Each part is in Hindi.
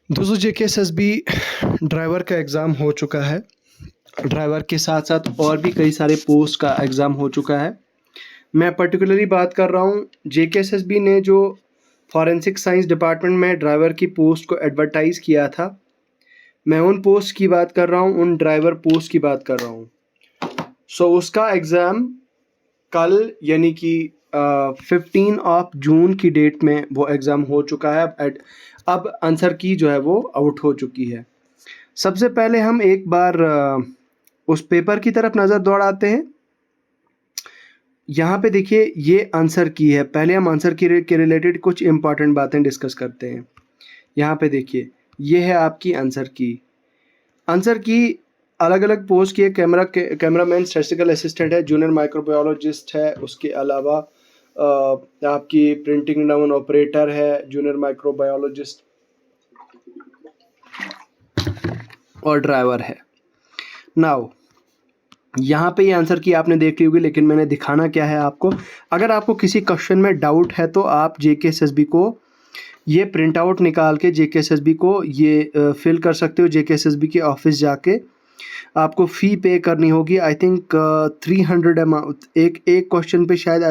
दोस्तों जेकेएसएसबी ड्राइवर का एग्ज़ाम हो चुका है। ड्राइवर के साथ साथ और भी कई सारे पोस्ट का एग्ज़ाम हो चुका है। मैं पर्टिकुलरली बात कर रहा हूँ जेकेएसएसबी ने जो फॉरेंसिक साइंस डिपार्टमेंट में ड्राइवर की पोस्ट को एडवर्टाइज़ किया था, मैं उन पोस्ट की बात कर रहा हूँ, उन ड्राइवर पोस्ट की बात कर रहा हूँ। उसका एग्ज़ाम कल यानी कि 15 जून की डेट में वो एग्ज़ाम हो चुका है। अब आंसर की जो है वो आउट हो चुकी है। सबसे पहले हम एक बार उस पेपर की तरफ नज़र दौड़ाते हैं। यहाँ पे देखिए ये आंसर की है। पहले हम आंसर की के रिलेटेड कुछ इंपॉर्टेंट बातें डिस्कस करते हैं। यहाँ पे देखिए ये है आपकी आंसर की। आंसर की अलग अलग पोस्ट की है। कैमरामैन, स्टैटिस्टिकल असिस्टेंट है, जूनियर माइक्रोबायोलॉजिस्ट है, उसके अलावा आपकी प्रिंटिंग डाउन ऑपरेटर है, जूनियर माइक्रोबायोलॉजिस्ट और ड्राइवर है। नाउ यहाँ पे ये आंसर की आपने देख ली होगी, लेकिन मैंने दिखाना क्या है आपको। अगर आपको किसी क्वेश्चन में डाउट है तो आप जेकेएसएसबी को ये प्रिंट आउट निकाल के जेकेएसएसबी को ये फिल कर सकते हो। जेकेएसएसबी के ऑफिस जाके आपको फ़ी पे करनी होगी। आई थिंक 300 अमाउंट एक क्वेश्चन पे शायद।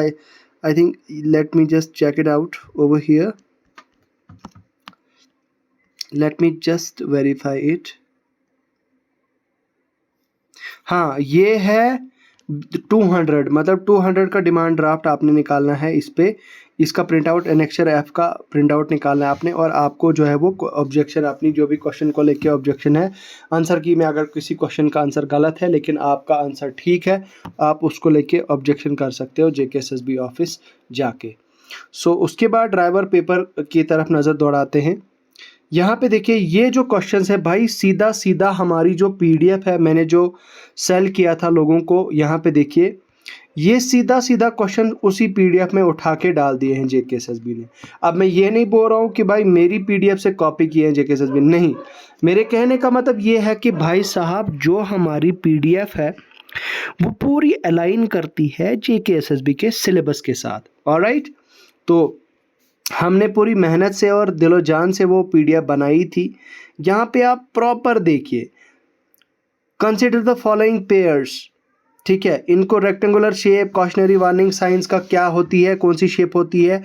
I think let me just check it out over here, let me just verify it. हाँ ये है 200, मतलब 200 का डिमांड ड्राफ्ट आपने निकालना है। इस पे इसका प्रिंट आउट एनेक्चर एफ का प्रिंट आउट निकालना है आपने, और आपको जो है वो ऑब्जेक्शन, अपनी जो भी क्वेश्चन को लेके ऑब्जेक्शन है आंसर की में, अगर किसी क्वेश्चन का आंसर गलत है लेकिन आपका आंसर ठीक है, आप उसको लेके ऑब्जेक्शन कर सकते हो जेकेएसएसबी ऑफिस जाके। उसके बाद ड्राइवर पेपर की तरफ नज़र दौड़ाते हैं। यहाँ पे देखिए ये जो क्वेश्चंस है भाई, सीधा सीधा हमारी जो पीडीएफ है, मैंने जो सेल किया था लोगों को, यहाँ पे देखिए ये सीधा सीधा क्वेश्चन उसी पीडीएफ में उठा के डाल दिए हैं जेकेएसएसबी ने। अब मैं ये नहीं बोल रहा हूँ कि भाई मेरी पीडीएफ से कॉपी किए हैं जेकेएसएसबी, नहीं। मेरे कहने का मतलब ये है कि भाई साहब जो हमारी पीडीएफ है वो पूरी अलाइन करती है जेकेएसएसबी के सिलेबस के साथ। ऑलराइट, तो हमने पूरी मेहनत से और दिलो जान से वो पीडीएफ बनाई थी। यहाँ पे आप प्रॉपर देखिए, कंसिडर द फॉलोइंग पेयर्स, ठीक है। इनको rectangular shape, cautionary warning science का क्या होती है, कौन सी शेप होती है।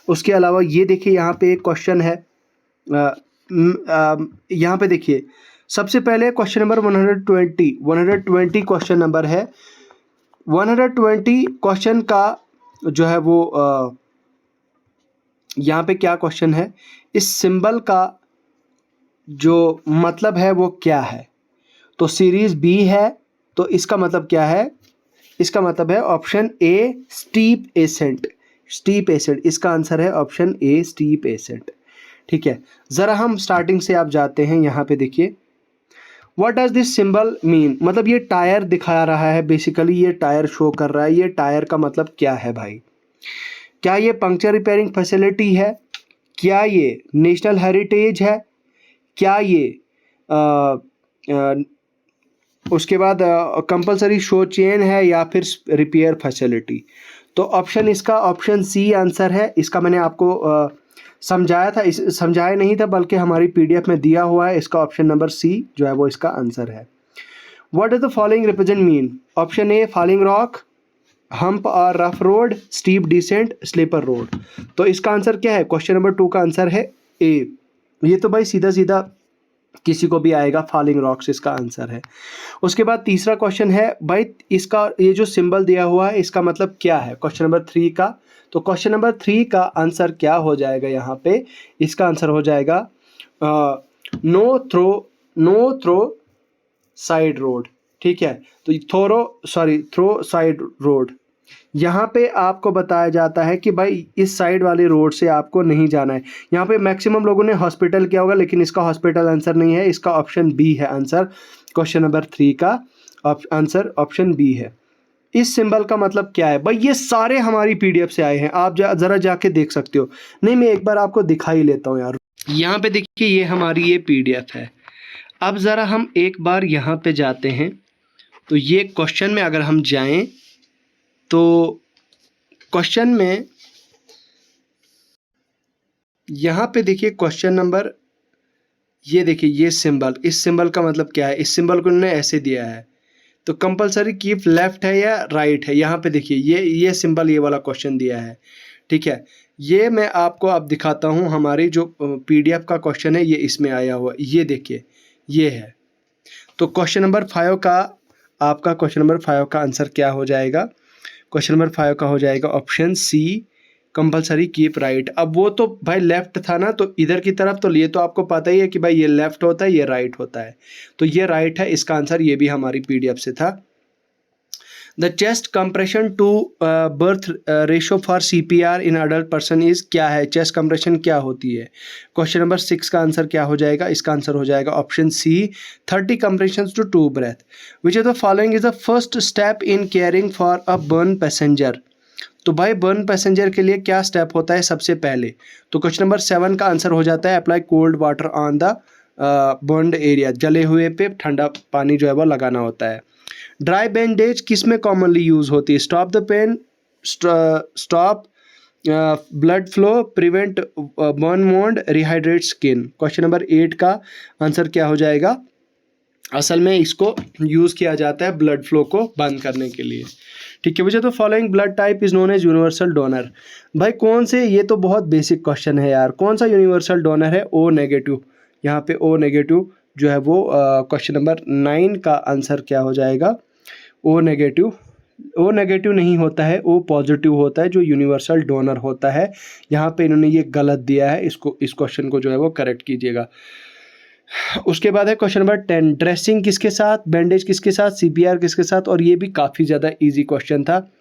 उसके अलावा ये देखिए यहाँ पे एक क्वेश्चन है, यहाँ पे देखिए सबसे पहले क्वेश्चन नंबर 120 क्वेश्चन नंबर है। 120 क्वेश्चन का जो है वो यहाँ पे क्या क्वेश्चन है, इस सिंबल का जो मतलब है वो क्या है। तो सीरीज बी है, तो इसका मतलब क्या है, इसका मतलब है option A steep ascent. Steep ascent इसका आंसर है, ऑप्शन ए स्टीप एसेंट। ठीक है, ज़रा हम स्टार्टिंग से आप जाते हैं। यहाँ पे देखिए what does this symbol mean, मतलब ये टायर दिखा रहा है, बेसिकली ये टायर शो कर रहा है। ये टायर का मतलब क्या है भाई? क्या ये पंक्चर रिपेयरिंग फैसिलिटी है? क्या ये नेशनल हेरिटेज है? क्या ये उसके बाद कंपलसरी शो चेन है, या फिर रिपेयर फैसिलिटी? तो ऑप्शन इसका ऑप्शन सी आंसर है। इसका मैंने आपको समझाया था, समझाया नहीं था बल्कि हमारी पीडीएफ में दिया हुआ है। इसका ऑप्शन नंबर सी जो है वो इसका आंसर है। What does the following represent mean? Option A falling rock, hump और rough road, steep descent, slipper road. तो इसका आंसर क्या है? क्वेश्चन नंबर 2 का आंसर है ए। ये तो भाई सीधा सीधा किसी को भी आएगा, फॉलिंग रॉक्स इसका आंसर है। उसके बाद तीसरा क्वेश्चन है भाई, इसका ये जो सिंबल दिया हुआ है इसका मतलब क्या है, क्वेश्चन नंबर 3 का। तो क्वेश्चन नंबर 3 का आंसर क्या हो जाएगा यहाँ पे? इसका आंसर हो जाएगा नो थ्रो साइड रोड। ठीक है, तो थ्रो साइड रोड। यहाँ पे आपको बताया जाता है कि भाई इस साइड वाले रोड से आपको नहीं जाना है। यहाँ पे मैक्सिमम लोगों ने हॉस्पिटल किया होगा, लेकिन इसका हॉस्पिटल आंसर नहीं है। इसका ऑप्शन बी है आंसर। क्वेश्चन नंबर 3 का आंसर ऑप्शन बी है। इस सिंबल का मतलब क्या है भाई? ये सारे हमारी पीडीएफ से आए हैं, आप ज़रा जाके देख सकते हो। नहीं, मैं एक बार आपको दिखा ही लेता हूँ यार। यहाँ पे देखिए ये हमारी ये पीडीएफ है। अब ज़रा हम एक बार यहाँ पे जाते हैं, तो ये क्वेश्चन में अगर हम जाएं तो क्वेश्चन में यहाँ पे देखिए क्वेश्चन नंबर ये देखिए ये सिंबल, इस सिंबल का मतलब क्या है, इस सिंबल को उन्होंने ऐसे दिया है, तो कंपलसरी कीप लेफ्ट है या राइट है। यहाँ पे देखिए ये सिंबल, ये वाला क्वेश्चन दिया है, ठीक है। ये मैं आपको अब दिखाता हूँ, हमारी जो पीडीएफ का क्वेश्चन है ये इसमें आया हुआ, ये देखिए ये है। तो क्वेश्चन नंबर 5 का, आपका क्वेश्चन नंबर 5 का आंसर क्या हो जाएगा? क्वेश्चन नंबर 5 का हो जाएगा option C, compulsory keep right. अब वो तो भाई लेफ्ट था ना, तो इधर की तरफ, तो ये तो आपको पता ही है कि भाई ये लेफ्ट होता है, ये राइट होता है, तो ये राइट है, इसका आंसर ये भी हमारी पीडीएफ से था। The chest compression to breath ratio for CPR in adult person is, क्या है, चेस्ट कंप्रेशन क्या होती है? क्वेश्चन नंबर 6 का आंसर क्या हो जाएगा? इसका आंसर हो जाएगा option C, 30 compression to 2 breath. Which of the following is the first step in caring for a burn passenger? तो भाई बर्न पैसेंजर के लिए क्या स्टेप होता है सबसे पहले? तो क्वेश्चन नंबर 7 का आंसर हो जाता है apply cold water on the burned area, जले हुए पे ठंडा पानी जो है वो लगाना होता है। ड्राई बैंडेज किस में कॉमनली यूज होती है? Stop the pain, stop blood flow, prevent burn wound, rehydrate skin. Question number 8 का आंसर क्या हो जाएगा? असल में इसको यूज़ किया जाता है ब्लड फ्लो को बंद करने के लिए, ठीक है। मुझे तो following blood type is known as universal donor. भाई कौन से, ये तो बहुत बेसिक क्वेश्चन है यार, कौन सा यूनिवर्सल डोनर है? O negative. यहाँ पे ओ नेगेटिव जो है वो क्वेश्चन नंबर 9 का आंसर क्या हो जाएगा? O negative. ओ नेगेटिव नहीं होता है, ओ पॉजिटिव होता है जो यूनिवर्सल डोनर होता है। यहाँ पे इन्होंने ये गलत दिया है, इसको, इस क्वेश्चन को जो है वो करेक्ट कीजिएगा। उसके बाद है क्वेश्चन नंबर 10, ड्रेसिंग किसके साथ, बैंडेज किसके साथ, सीपीआर किसके साथ? और ये भी काफ़ी ज़्यादा इजी क्वेश्चन था।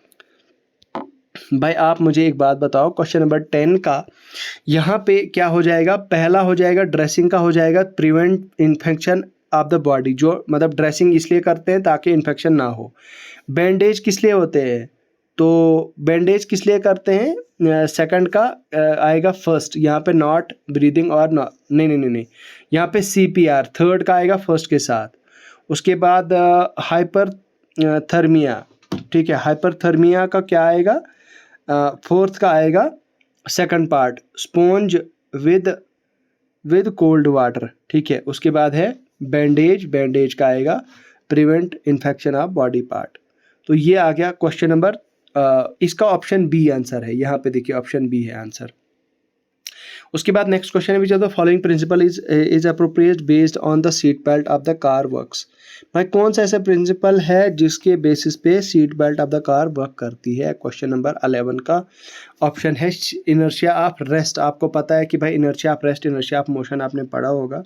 भाई आप मुझे एक बात बताओ, क्वेश्चन नंबर 10 का यहाँ पे क्या हो जाएगा? पहला हो जाएगा ड्रेसिंग का हो जाएगा prevent infection of the body, जो मतलब ड्रेसिंग इसलिए करते हैं ताकि इन्फेक्शन ना हो। बैंडेज किस लिए होते हैं? तो बैंडेज किस लिए करते हैं? सेकंड का आएगा फर्स्ट, यहाँ पे नॉट ब्रीदिंग और नॉट, नहीं, यहाँ पे सीपीआर थर्ड का आएगा फर्स्ट के साथ। उसके बाद हाइपर थर्मिया, ठीक है, हाइपरथर्मिया का क्या आएगा? फोर्थ का आएगा second part, sponge with cold water, ठीक है। उसके बाद है बैंडेज का आएगा prevent infection of body part. तो ये आ गया क्वेश्चन नंबर, इसका ऑप्शन बी आंसर है, यहाँ पे देखिए ऑप्शन बी है आंसर। उसके बाद नेक्स्ट क्वेश्चन है, which of the following principle is appropriate based on the seat belt of the car works? भाई कौन सा ऐसा प्रिंसिपल है जिसके बेसिस पे seat belt of the car work करती है? क्वेश्चन नंबर 11 का ऑप्शन है इनर्शिया ऑफ रेस्ट। आपको पता है कि भाई inertia of rest, inertia of motion आपने पढ़ा होगा।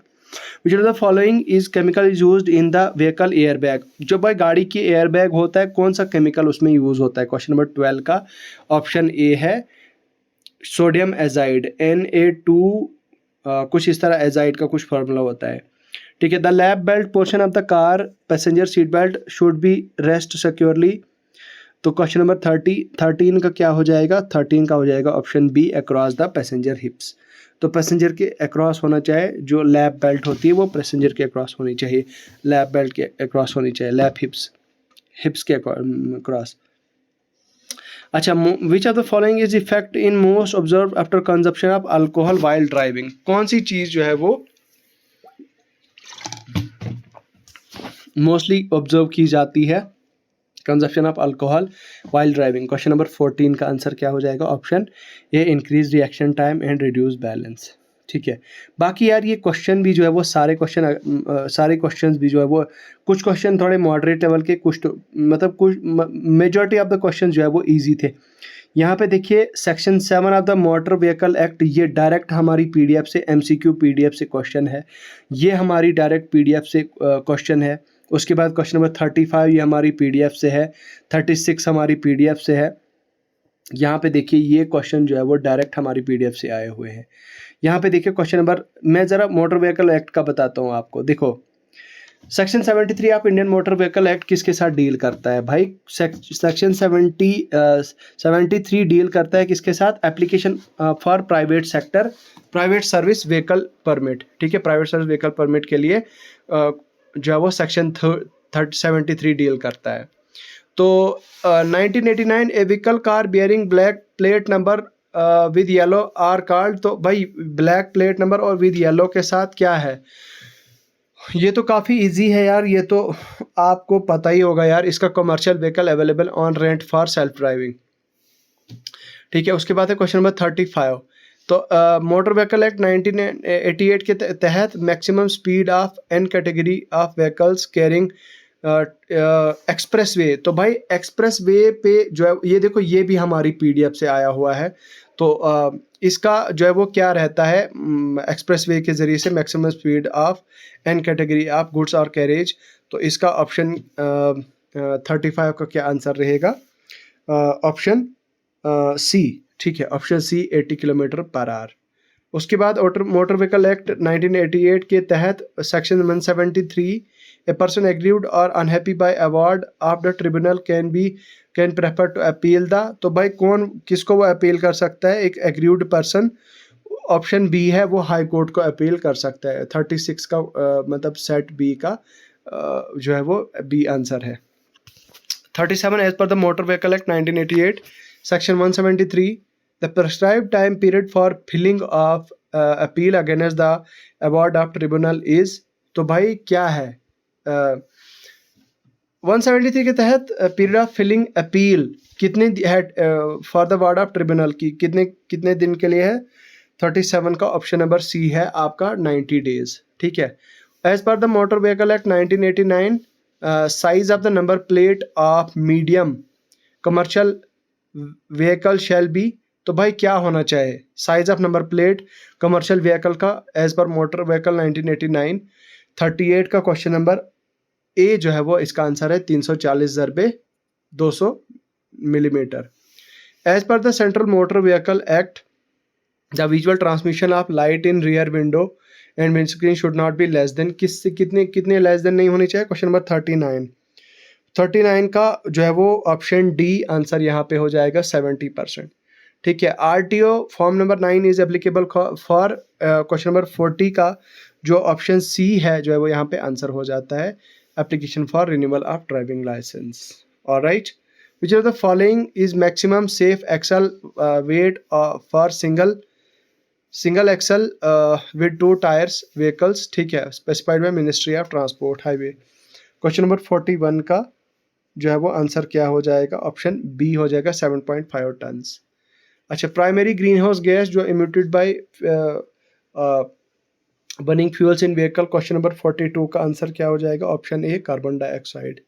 विच of the following is chemical is used in the vehicle air bag? जो भाई गाड़ी की एयर बैग होता है, कौन सा केमिकल उसमें यूज होता है? क्वेश्चन नंबर 12 का ऑप्शन ए है सोडियम एजाइड, Na2 कुछ इस तरह एजाइड का कुछ फार्मूला होता है, ठीक है। The lap belt portion of the car passenger seat belt should be rest securely. तो क्वेश्चन नंबर 13 का क्या हो जाएगा? 13 का हो जाएगा option B, across the passenger hips. तो पैसेंजर के अक्रॉस होना चाहिए, जो लैप बेल्ट होती है वो पैसेंजर के अक्रॉस होनी चाहिए, लैप बेल्ट के अक्रॉस होनी चाहिए, लैप हिप्स के अक्रॉस। अच्छा, विच of the following is effect in most observe after consumption of alcohol while driving? कौन सी चीज़ जो है वो मोस्टली ऑब्जर्व की जाती है consumption of alcohol while driving? Question number 14 का आंसर क्या हो जाएगा? Option A, increase reaction time and reduce balance, ठीक है। बाकी यार ये क्वेश्चन भी जो है वो सारे क्वेश्चंस भी जो है वो, कुछ क्वेश्चन थोड़े मॉडरेट लेवल के, कुछ तो मतलब कुछ मेजॉरिटी ऑफ द क्वेश्चन जो है वो इजी थे। यहाँ पे देखिए section 7 of the motor vehicle act, ये डायरेक्ट हमारी पीडीएफ से, एमसीक्यू पीडीएफ से क्वेश्चन है, ये हमारी डायरेक्ट पीडीएफ से क्वेश्चन है। उसके बाद क्वेश्चन नंबर 35 ये हमारी पीडीएफ से है, 36 हमारी पीडीएफ से है। यहाँ पे देखिए ये क्वेश्चन जो है वो डायरेक्ट हमारी पीडीएफ से आए हुए हैं। यहाँ पे देखिए क्वेश्चन नंबर, मैं ज़रा मोटर व्हीकल एक्ट का बताता हूँ आपको। देखो section 73 of Indian motor vehicle act किसके साथ डील करता है? भाई सेक्शन 73 डील करता है किसके साथ? Application for private sector private service vehicle permit, ठीक है। प्राइवेट सर्विस व्हीकल परमिट के लिए जो है वो सेक्शन 73 डील करता है। तो 1989 a vehicle car bearing black plate number with yellow R called. तो भाई ब्लैक प्लेट नंबर और विद येलो के साथ क्या है, ये तो काफ़ी इजी है यार, ये तो आपको पता ही होगा यार। इसका commercial vehicle available on rent for self driving. ठीक है, उसके बाद है क्वेश्चन नंबर 35। तो मोटर व्हीकल एक्ट 1988 के तहत maximum speed of an category of vehicles carrying express way. तो भाई एक्सप्रेस वे पे जो है ये देखो, ये भी हमारी पीडीएफ से आया हुआ है। तो इसका जो है वो क्या रहता है, एक्सप्रेस वे के ज़रिए से maximum speed of an category of goods और कैरेज। तो इसका ऑप्शन 35 का क्या आंसर रहेगा, ऑप्शन सी। ठीक है, option C 80 kilometre per hour. उसके बाद मोटर व्हीकल एक्ट 1988 के तहत सेक्शन 173 ए पर्सन एग्रीव्ड और unhappy by award of the tribunal can prefer to appeal the. तो भाई कौन किसको वो अपील कर सकता है, एक एग्रीव्ड पर्सन। ऑप्शन बी है, वो हाई कोर्ट को अपील कर सकता है। 36 का मतलब सेट बी का जो है वो बी आंसर है। 37 as per the motor vehicle act 1988 section 173 the prescribed time period for filing of appeal against the award of tribunal is। तो भाई क्या है, 173 के तहत पीरियड ऑफ फिलिंग अपील कितने है for the award of tribunal की, कितने दिन के लिए है। 37 का ऑप्शन नंबर सी है आपका 90 डेज। ठीक है, as per the motor vehicle act 1989 size of the number plate of medium commercial vehicle shall be. तो भाई क्या होना चाहिए, size of number plate commercial vehicle का एज पर मोटर व्हीकल 1989। 38 का क्वेश्चन नंबर ए जो है वो इसका आंसर है 340/200 millimetre. As per the central motor vehicle act the visual transmission of light in rear window and windscreen should not be less than, किससे कितने लेस देन नहीं होनी चाहिए। क्वेश्चन नंबर 39 का जो है वो ऑप्शन डी आंसर यहाँ पे हो जाएगा 70%। ठीक है, RTO form number 9 is applicable for question number 40 का जो ऑप्शन सी है जो है वो यहाँ पे आंसर हो जाता है, application for renewal of driving licence. Alright, which of the following is maximum safe axle weight for single axle with 2 tyres vehicles. ठीक है, specified by ministry of transport highway. Question number 41 का जो है वो आंसर क्या हो जाएगा, ऑप्शन बी हो जाएगा 7.5 टन। अच्छा, प्राइमरी ग्रीन हाउस गैस जो emitted by burning fuels in vehicle. Question number 42 का आंसर क्या हो जाएगा, ऑप्शन ए कार्बन डाइऑक्साइड।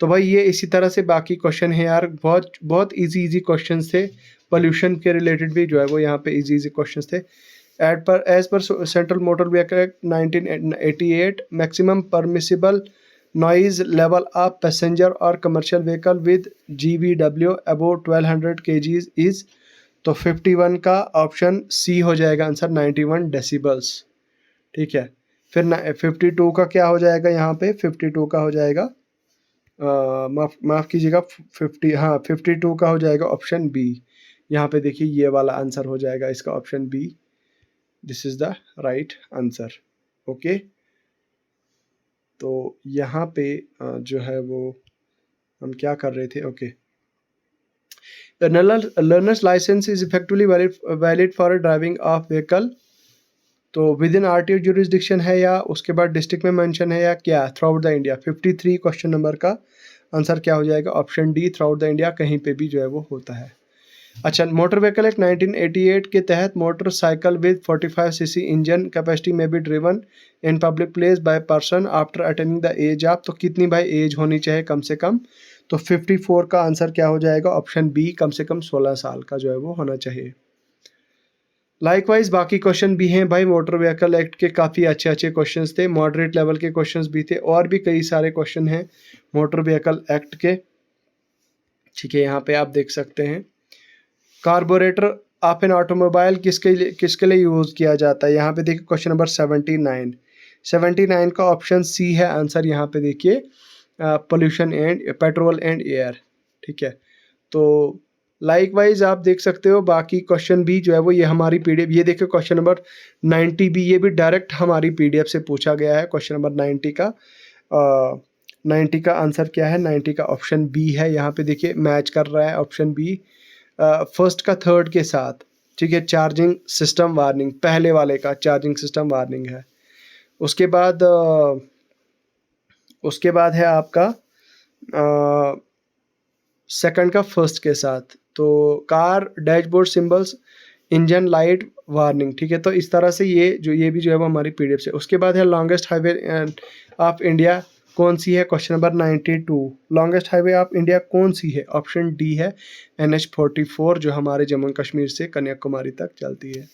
तो भाई ये इसी तरह से बाकी क्वेश्चन है यार, बहुत बहुत इजी क्वेश्चन थे। पोल्यूशन के रिलेटेड भी जो है वो यहाँ पे इजी क्वेश्चन थे। As per central motor vehicle act 1988 maximum permissible noise level of passenger और commercial vehicle with GVW above 1200 kgs इज। तो 51 का ऑप्शन सी हो जाएगा आंसर 91 डेसिबल्स। ठीक है, फिर 52 का क्या हो जाएगा यहाँ पे, 52 का हो जाएगा माफ़ कीजिएगा 52 का हो जाएगा ऑप्शन बी। यहाँ पे देखिए ये वाला आंसर हो जाएगा इसका option B, this is the right answer. Okay, तो यहाँ पे जो है वो हम क्या कर रहे थे। Okay, learner's licence is effectively valid for driving of vehicle. तो विद इन आरटीओ जुरिस्डिक्शन है या उसके बाद डिस्ट्रिक्ट में मेंशन है या क्या, through out the India. 53 question number का आंसर क्या हो जाएगा, option D through out the India, कहीं पे भी जो है वो होता है। अच्छा, मोटर व्हीकल एक्ट 1988 के तहत motorcycle with 45 cc engine capacity may be driven in public place by person after attaining the age of. तो कितनी भाई एज होनी चाहिए कम से कम, तो 54 का आंसर क्या हो जाएगा, ऑप्शन बी कम से कम 16 साल का जो है वो होना चाहिए। लाइकवाइज बाकी क्वेश्चन भी हैं भाई, मोटर व्हीकल एक्ट के काफ़ी अच्छे क्वेश्चंस थे, मॉडरेट लेवल के क्वेश्चंस भी थे, और भी कई सारे क्वेश्चन हैं मोटर व्हीकल एक्ट के। ठीक है, यहाँ पे आप देख सकते हैं कार्बोरेटर ऑफ एन ऑटोमोबाइल किसके लिए यूज़ किया जाता है। यहाँ पे देखिए क्वेश्चन नंबर 79 का ऑप्शन सी है आंसर। यहाँ पे देखिए pollution and petrol and air. ठीक है, तो लाइकवाइज आप देख सकते हो बाकी क्वेश्चन भी जो है वो ये हमारी पीडीएफ, ये देखिए क्वेश्चन नंबर 90 भी, ये भी डायरेक्ट हमारी पीडीएफ से पूछा गया है। क्वेश्चन नंबर 90 का आंसर क्या है, 90 का ऑप्शन बी है। यहाँ पे देखिए मैच कर रहा है ऑप्शन बी फर्स्ट का थर्ड के साथ। ठीक है, चार्जिंग सिस्टम वार्निंग, पहले वाले का चार्जिंग सिस्टम वार्निंग है। उसके बाद है आपका सेकंड का फर्स्ट के साथ, तो car dashboard symbols, engine light warning, ठीक है। तो इस तरह से ये भी जो है वो हमारी पीडीएफ से। उसके बाद है लॉन्गेस्ट हाईवे ऑफ इंडिया कौन सी है, question number 92। Longest highway of India कौन सी है, ऑप्शन डी है NH44, जो हमारे जम्मू कश्मीर से कन्याकुमारी तक चलती है।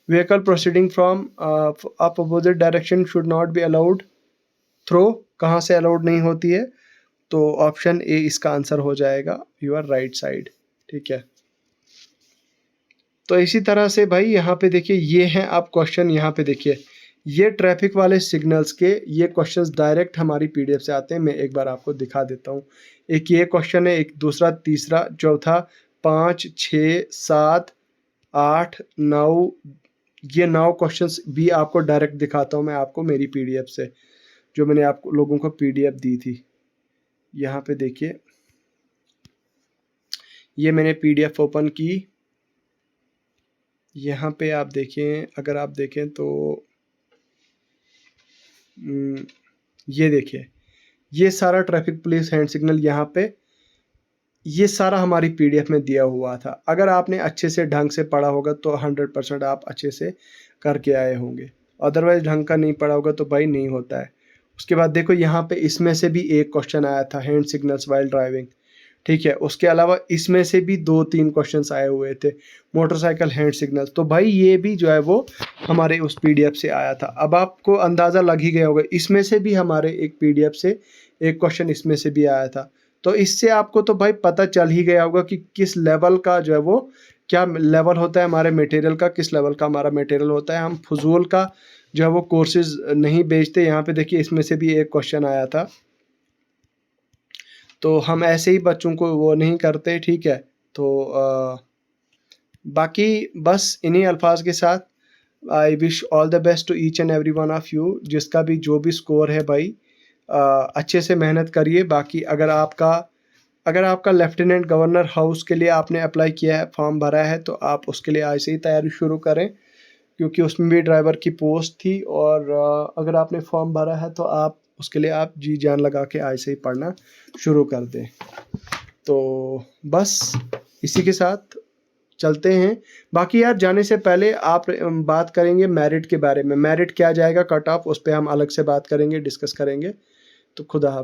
Vehicle proceeding from up opposite direction should not be allowed through, कहाँ से अलाउड नहीं होती है, तो ऑप्शन ए इसका आंसर हो जाएगा, योर राइट साइड, ठीक है। तो इसी तरह से भाई यहाँ पे देखिए, ये हैं आप क्वेश्चन, यहाँ पे देखिए ये ट्रैफिक वाले सिग्नल्स के ये क्वेश्चंस डायरेक्ट हमारी पीडीएफ से आते हैं। मैं एक बार आपको दिखा देता हूँ। एक ये क्वेश्चन है, एक दूसरा, तीसरा, चौथा, 5, 6, 7, 8, 9, ये 9 क्वेश्चंस भी आपको डायरेक्ट दिखाता हूँ मैं आपको मेरी पीडीएफ से, जो मैंने आप लोगों को पीडीएफ दी थी। यहाँ पे देखिए, ये मैंने पीडीएफ ओपन की, यहाँ पे आप देखें, अगर आप देखें तो ये देखिए, ये सारा ट्रैफिक पुलिस हैंड सिग्नल यहाँ पे, ये सारा हमारी पीडीएफ में दिया हुआ था। अगर आपने अच्छे से ढंग से पढ़ा होगा तो 100% आप अच्छे से करके आए होंगे, अदरवाइज ढंग का नहीं पढ़ा होगा तो भाई नहीं होता है। उसके बाद देखो यहाँ पे इसमें से भी एक क्वेश्चन आया था, हैंड सिग्नल्स वाइल ड्राइविंग, ठीक है। उसके अलावा इसमें से भी 2-3 क्वेश्चंस आए हुए थे, मोटरसाइकिल हैंड सिग्नल, तो भाई ये भी जो है वो हमारे उस पीडीएफ से आया था। अब आपको अंदाज़ा लग ही गया होगा, इसमें से भी हमारे एक पीडीएफ से एक क्वेश्चन इसमें से भी आया था। तो इससे आपको तो भाई पता चल ही गया होगा कि किस लेवल का जो है वो, क्या लेवल होता है हमारे मटेरियल का, किस लेवल का हमारा मटेरियल होता है। हम फजूल का जो है वो कोर्सेज नहीं बेचते। यहाँ पे देखिए इसमें से भी एक क्वेश्चन आया था, तो हम ऐसे ही बच्चों को वो नहीं करते, ठीक है। तो बाकी बस इन्हीं अल्फाज के साथ I wish all the best to each and every one of you. जिसका भी जो भी स्कोर है भाई, अच्छे से मेहनत करिए। बाकी अगर आपका लेफ्टिनेंट गवर्नर हाउस के लिए आपने अप्लाई किया है, फॉर्म भरा है, तो आप उसके लिए आज से ही तैयारी शुरू करें, क्योंकि उसमें भी ड्राइवर की पोस्ट थी। और अगर आपने फॉर्म भरा है तो आप उसके लिए आप जी जान लगा के आज से ही पढ़ना शुरू कर दें। तो बस इसी के साथ चलते हैं। बाकी यार जाने से पहले आप बात करेंगे मेरिट के बारे में, मेरिट क्या जाएगा कट ऑफ, उस पर हम अलग से बात करेंगे, डिस्कस करेंगे। तो खुदा हाफ़िज़।